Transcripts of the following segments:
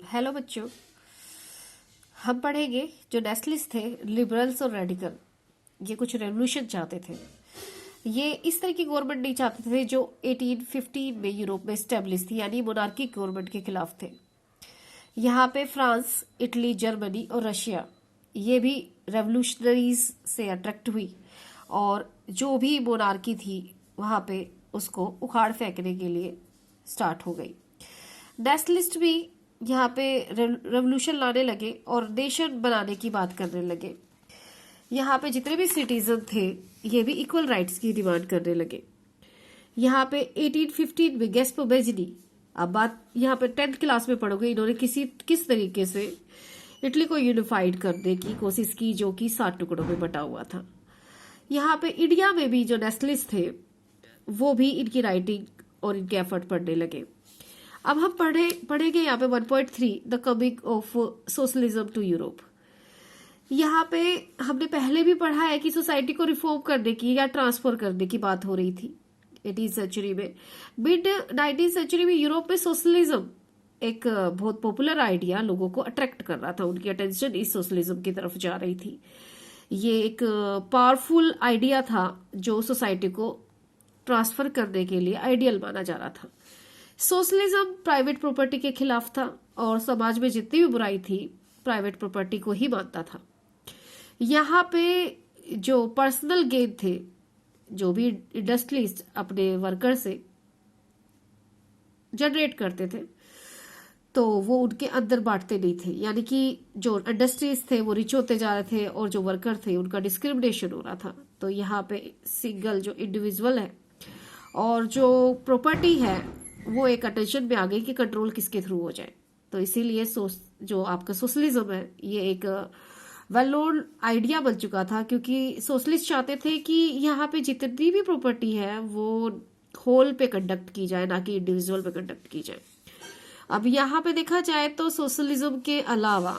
Hello बच्चों, हम पढ़ेंगे जो नेस्लिस्ट थे लिबरल्स और रेडिकल। ये कुछ रेवोल्यूशन चाहते थे। ये इस तरह की गवर्नमेंट नहीं चाहते थे जो 1815 में यूरोप में स्टेब्लिश थी, यानी मोनार्की गवर्नमेंट के खिलाफ थे। यहाँ पे फ्रांस, इटली, जर्मनी और रशिया ये भी रेवोल्यूशनरीज से अट्रैक्ट हुई और जो भी मोनार्की थी वहाँ पे उसको उखाड़ फेंकने के लिए स्टार्ट हो गई। नेशनलिस्ट भी यहाँ पे रेवोल्यूशन लाने लगे और नेशन बनाने की बात करने लगे। यहाँ पे जितने भी सिटीजन थे ये भी इक्वल राइट्स की डिमांड करने लगे। यहाँ पे 1815 में गैस्पो बेजनी, अब बात यहाँ पे 10th क्लास में पढ़ोगे, इन्होंने किस तरीके से इटली को यूनिफाइड करने की कोशिश की जो कि 7 टुकड़ों में बटा हुआ था। यहाँ पे इंडिया में भी जो नेशनलिस्ट थे वो भी इनकी राइटिंग और इनके एफर्ट पढ़ने लगे। अब हम पढ़ेंगे यहाँ पे 1.3 the coming of socialism to Europe. यहाँ पे हमने पहले भी पढ़ा है कि सोसाइटी को रिफॉर्म करने की या ट्रांसफर करने की बात हो रही थी 18th सेंचुरी में। मिड 19th सेंचुरी में यूरोप में सोशलिज्म एक बहुत पॉपुलर आइडिया लोगों को अट्रैक्ट कर रहा था, उनकी अटेंशन इस सोशलिज्म की तरफ जा रही थी। ये एक पावरफुल आइडिया था जो सोसाइटी को ट्रांसफर करने के लिए आइडियल माना जा रहा था। सोशलिज्म प्राइवेट प्रॉपर्टी के खिलाफ था और समाज में जितनी भी बुराई थी प्राइवेट प्रॉपर्टी को ही मानता था। यहाँ पे जो पर्सनल गेन थे, जो भी इंडस्ट्रियलिस्ट अपने वर्कर से जनरेट करते थे तो वो उनके अंदर बांटते नहीं थे, यानी कि जो इंडस्ट्रीज थे वो रिच होते जा रहे थे और जो वर्कर थे उनका डिस्क्रिमिनेशन हो रहा था। तो यहाँ पे सिंगल जो इंडिविजुअल है और जो प्रॉपर्टी है वो एक अटेंशन में आ गई कि कंट्रोल किसके थ्रू हो जाए। तो इसीलिए जो आपका सोशलिज्म है ये एक वेल नोन आइडिया बन चुका था, क्योंकि सोशलिस्ट चाहते थे कि यहाँ पे जितनी भी प्रॉपर्टी है वो होल पे कंडक्ट की जाए, ना कि इंडिविजुअल पे कंडक्ट की जाए। अब यहाँ पे देखा जाए तो सोशलिज्म के अलावा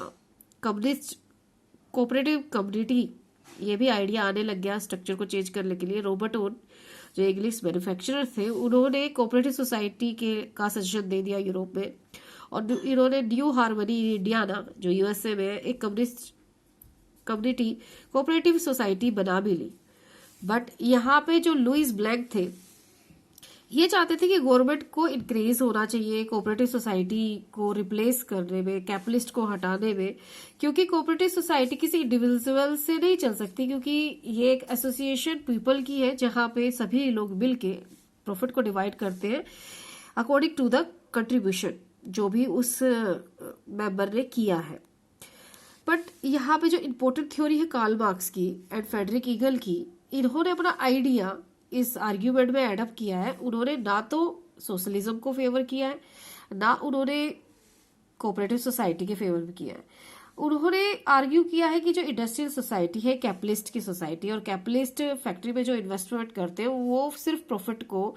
कम्युनिस्ट कोऑपरेटिव कम्युनिटी ये भी आइडिया आने लग गया स्ट्रक्चर को चेंज करने के लिए। रॉबर्ट ओन जो इंग्लिश मैन्युफैक्चरर थे उन्होंने कोऑपरेटिव सोसाइटी का सजेशन दे दिया यूरोप में, और इन्होंने न्यू हार्मनी इंडियाना जो यूएसए में एक कम्युनिस्ट कम्युनिटी कोऑपरेटिव सोसाइटी बना भी ली। बट यहाँ पे जो लुइस ब्लैंक थे ये चाहते थे कि गवर्नमेंट को इंक्रीज होना चाहिए कोऑपरेटिव सोसाइटी को रिप्लेस करने में, कैपिटलिस्ट को हटाने में, क्योंकि कोऑपरेटिव सोसाइटी किसी इंडिविजुअल से नहीं चल सकती, क्योंकि ये एक एसोसिएशन पीपल की है जहां पे सभी लोग मिलके प्रॉफिट को डिवाइड करते हैं अकॉर्डिंग टू द कंट्रीब्यूशन जो भी उस मेंबर ने किया है। बट यहाँ पे जो इम्पोर्टेंट थ्योरी है कार्ल मार्क्स की एंड फ्रेडरिक ईगल की, इन्होंने अपना आइडिया इस आर्ग्यूमेंट में एडअप किया है। उन्होंने ना तो सोशलिज्म को फेवर किया है, ना उन्होंने कोऑपरेटिव सोसाइटी के फेवर में किया है। उन्होंने आर्ग्यू किया है कि जो इंडस्ट्रियल सोसाइटी है कैपिटलिस्ट की सोसाइटी, और कैपिटलिस्ट फैक्ट्री में जो इन्वेस्टमेंट करते हैं वो सिर्फ प्रॉफिट को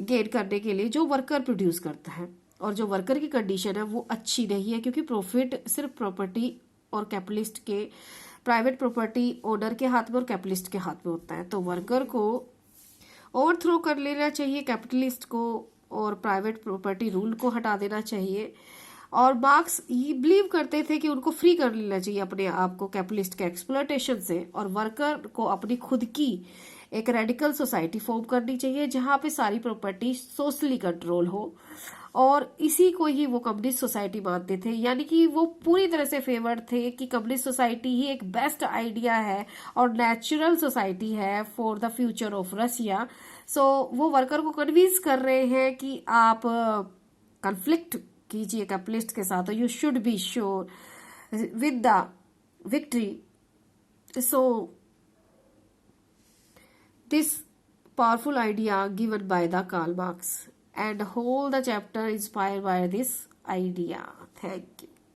गेन करने के लिए जो वर्कर प्रोड्यूस करता है, और जो वर्कर की कंडीशन है वो अच्छी नहीं है, क्योंकि प्रॉफिट सिर्फ प्रॉपर्टी और कैपिटलिस्ट के प्राइवेट प्रॉपर्टी ओनर के हाथ में और कैपिटलिस्ट के हाथ में होता है। तो वर्कर को ओवरथ्रो कर लेना चाहिए कैपिटलिस्ट को, और प्राइवेट प्रॉपर्टी रूल को हटा देना चाहिए। और मार्क्स ये बिलीव करते थे कि उनको फ्री कर लेना चाहिए अपने आप को कैपिटलिस्ट के एक्सप्लॉयटेशन से, और वर्कर को अपनी खुद की एक रेडिकल सोसाइटी फॉर्म करनी चाहिए जहां पे सारी प्रॉपर्टी सोशली कंट्रोल हो, और इसी को ही वो कम्युनिस्ट सोसाइटी मानते थे। यानी कि वो पूरी तरह से फेवर थे कि कम्युनिस्ट सोसाइटी ही एक बेस्ट आइडिया है और नेचुरल सोसाइटी है for the future of Russia. So वो वर्कर को कन्विंस कर रहे हैं कि आप कन्फ्लिक्ट कीजिए कैपिटलिस्ट के साथ, you should be sure with the victory. So this powerful idea given by the Karl Marx, and whole the chapter inspired by this idea. Thank you.